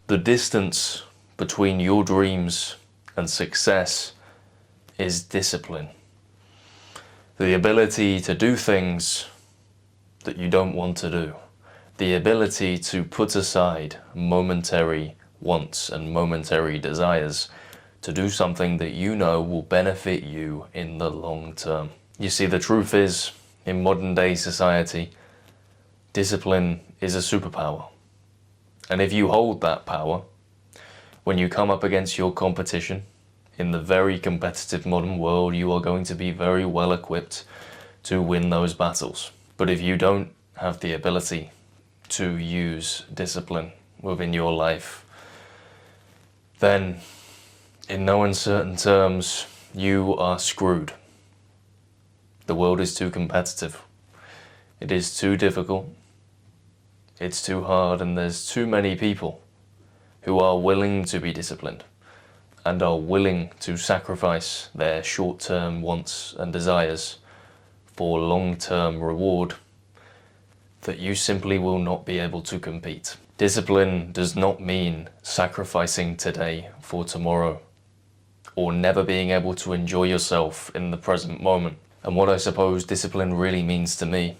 The distance between your dreams and success is discipline. The ability to do things that you don't want to do. The ability to put aside momentary wants and momentary desires to do something that you know will benefit you in the long term. You see, the truth is, in modern day society, discipline is a superpower. And if you hold that power, when you come up against your competition, in the very competitive modern world, you are going to be very well equipped to win those battles. But if you don't have the ability to use discipline within your life, then in no uncertain terms, you are screwed. The world is too competitive. It is too difficult. It's too hard, and there's too many people who are willing to be disciplined and are willing to sacrifice their short-term wants and desires for long-term reward, that you simply will not be able to compete. Discipline does not mean sacrificing today for tomorrow, or never being able to enjoy yourself in the present moment. And what I suppose discipline really means to me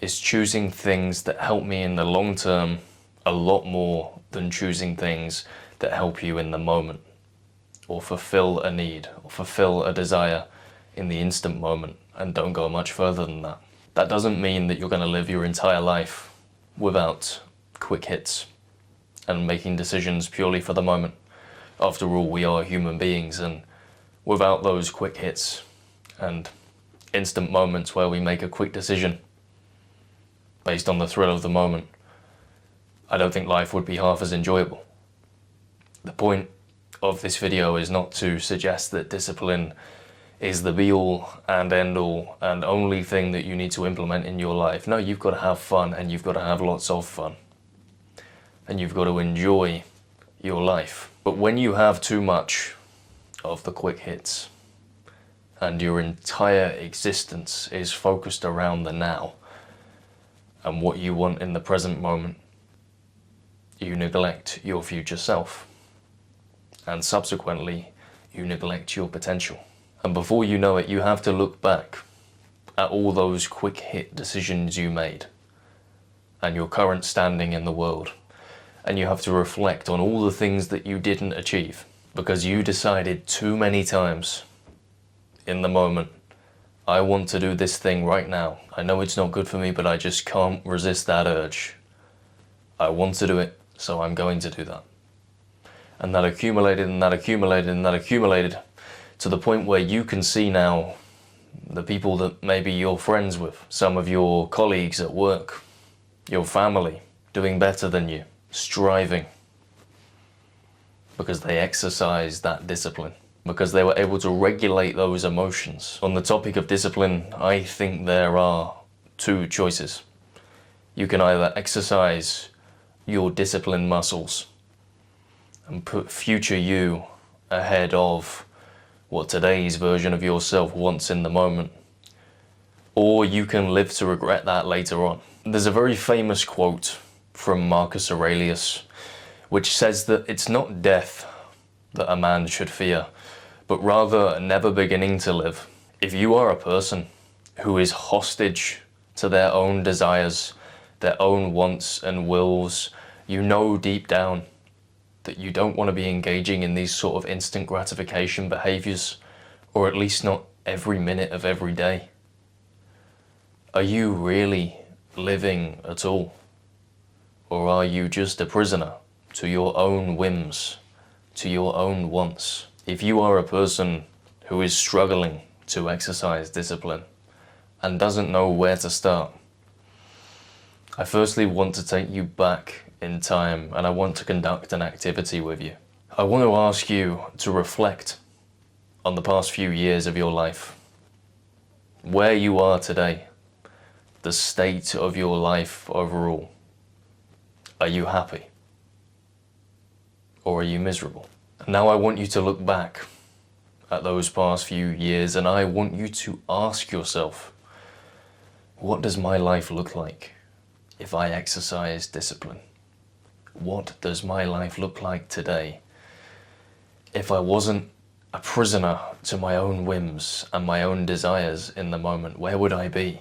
is choosing things that help me in the long term a lot more than choosing things that help you in the moment, or fulfill a need, or fulfill a desire in the instant moment, and don't go much further than that. That doesn't mean that you're going to live your entire life without quick hits and making decisions purely for the moment. After all, we are human beings, and without those quick hits and instant moments where we make a quick decision based on the thrill of the moment, I don't think life would be half as enjoyable. The point of this video is not to suggest that discipline is the be-all and end-all and only thing that you need to implement in your life. No, you've got to have fun, and you've got to have lots of fun. And you've got to enjoy your life. But when you have too much of the quick hits, and your entire existence is focused around the now and what you want in the present moment, you neglect your future self. And subsequently, you neglect your potential. And before you know it, you have to look back at all those quick hit decisions you made and your current standing in the world. And you have to reflect on all the things that you didn't achieve because you decided too many times in the moment, I want to do this thing right now. I know it's not good for me, but I just can't resist that urge. I want to do it, so I'm going to do that. And that accumulated and that accumulated and that accumulated to the point where you can see now the people that maybe you're friends with, some of your colleagues at work, your family, doing better than you, striving, because they exercised that discipline, because they were able to regulate those emotions. On the topic of discipline, I think there are two choices. You can either exercise your discipline muscles and put future you ahead of what today's version of yourself wants in the moment, or you can live to regret that later on. There's a very famous quote from Marcus Aurelius which says that it's not death that a man should fear, but rather never beginning to live. If you are a person who is hostage to their own desires, their own wants and wills, you know deep down that you don't want to be engaging in these sort of instant gratification behaviors, or at least not every minute of every day. Are you really living at all? Or are you just a prisoner to your own whims, to your own wants? If you are a person who is struggling to exercise discipline and doesn't know where to start, I firstly want to take you back in time, and I want to conduct an activity with you. I want to ask you to reflect on the past few years of your life, where you are today, the state of your life overall. Are you happy? Or are you miserable? Now I want you to look back at those past few years, and I want you to ask yourself, what does my life look like if I exercise discipline? what does my life look like today if I wasn't a prisoner to my own whims and my own desires in the moment? Where would I be?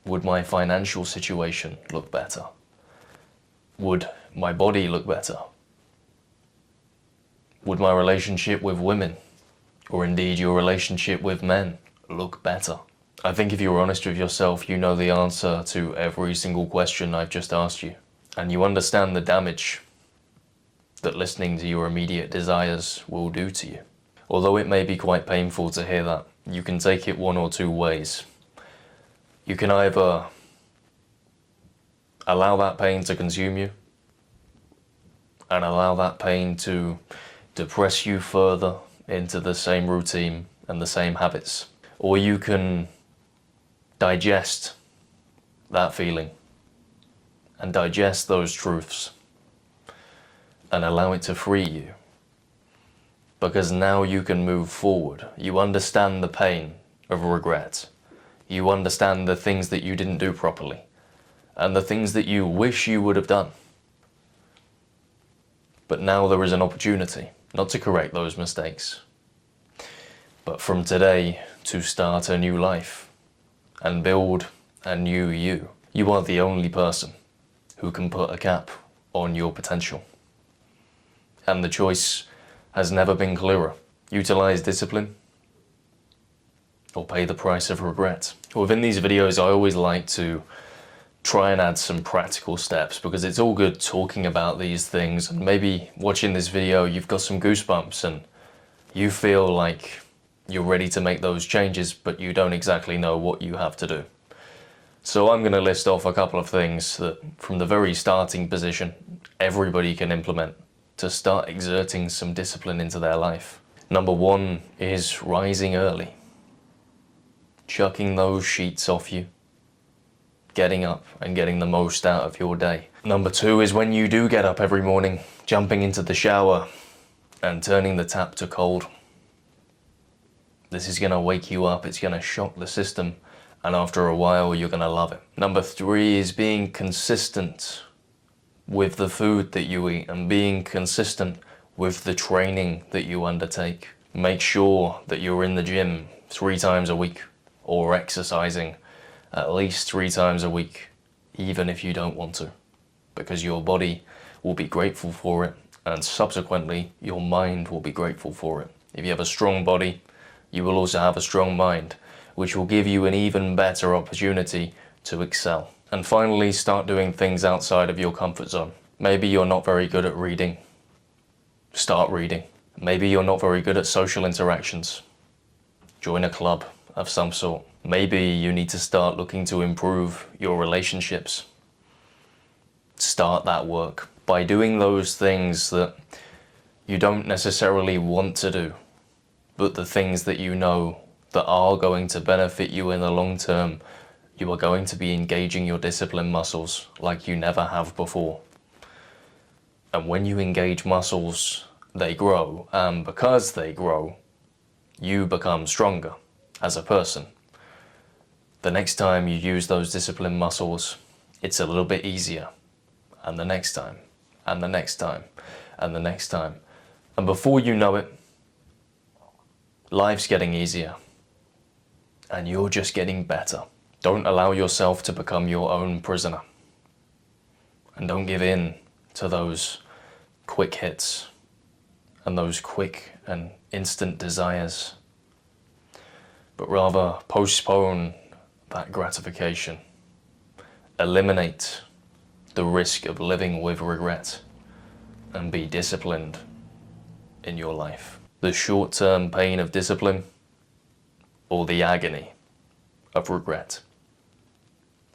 Would my financial situation look better? Would my body look better? Would my relationship with women, or indeed your relationship with men, look better? I think if you're honest with yourself, you know the answer to every single question I've just asked you. And you understand the damage that listening to your immediate desires will do to you. Although it may be quite painful to hear that, you can take it one or two ways. You can either allow that pain to consume you and allow that pain to depress you further into the same routine and the same habits. Or you can digest that feeling and digest those truths and allow it to free you. Because now you can move forward. You understand the pain of regret. You understand the things that you didn't do properly and the things that you wish you would have done. But now there is an opportunity, not to correct those mistakes, but from today to start a new life and build a new you. You are the only person who can put a cap on your potential. And the choice has never been clearer. Utilize discipline or pay the price of regret. Within these videos, I always like to try and add some practical steps, because it's all good talking about these things and maybe watching this video you've got some goosebumps and you feel like you're ready to make those changes, but you don't exactly know what you have to do. So I'm going to list off a couple of things that from the very starting position everybody can implement to start exerting some discipline into their life. Number one is rising early. Chucking those sheets off you. Getting up and getting the most out of your day. Number two is when you do get up every morning, jumping into the shower and turning the tap to cold. This is going to wake you up, it's going to shock the system, and after a while you're going to love it. Number three is being consistent with the food that you eat and being consistent with the training that you undertake. Make sure that you're in the gym 3 times a week or exercising at least 3 times a week, even if you don't want to, because your body will be grateful for it and subsequently your mind will be grateful for it. If you have a strong body, you will also have a strong mind, which will give you an even better opportunity to excel. And finally, start doing things outside of your comfort zone. Maybe you're not very good at reading. Start reading. Maybe you're not very good at social interactions. Join a club of some sort. Maybe you need to start looking to improve your relationships. Start that work by doing those things that you don't necessarily want to do, but the things that you know that are going to benefit you in the long term. You are going to be engaging your discipline muscles like you never have before. And when you engage muscles, they grow, and because they grow, you become stronger as a person. The next time you use those discipline muscles, it's a little bit easier. And the next time, and the next time, and the next time. And before you know it, life's getting easier. And you're just getting better. Don't allow yourself to become your own prisoner. And don't give in to those quick hits and those quick and instant desires. But rather postpone that gratification. Eliminate the risk of living with regret and be disciplined in your life. The short-term pain of discipline or the agony of regret.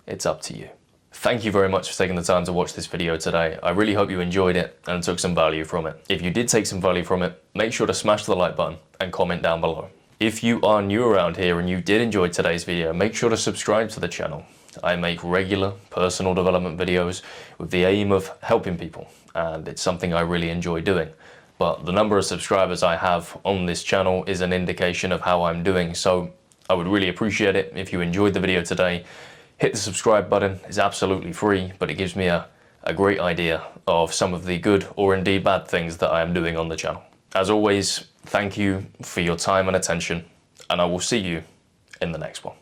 It's up to you. Thank you very much for taking the time to watch this video today. I really hope you enjoyed it and took some value from it. If you did take some value from it, make sure to smash the like button and comment down below. If you are new around here and you did enjoy today's video, make sure to subscribe to the channel. I make regular personal development videos with the aim of helping people, and it's something I really enjoy doing. But the number of subscribers I have on this channel is an indication of how I'm doing, so I would really appreciate it if you enjoyed the video today. Hit the subscribe button. It's absolutely free, but it gives me a a great idea of some of the good or indeed bad things that I am doing on the channel. As always, thank you for your time and attention, and I will see you in the next one.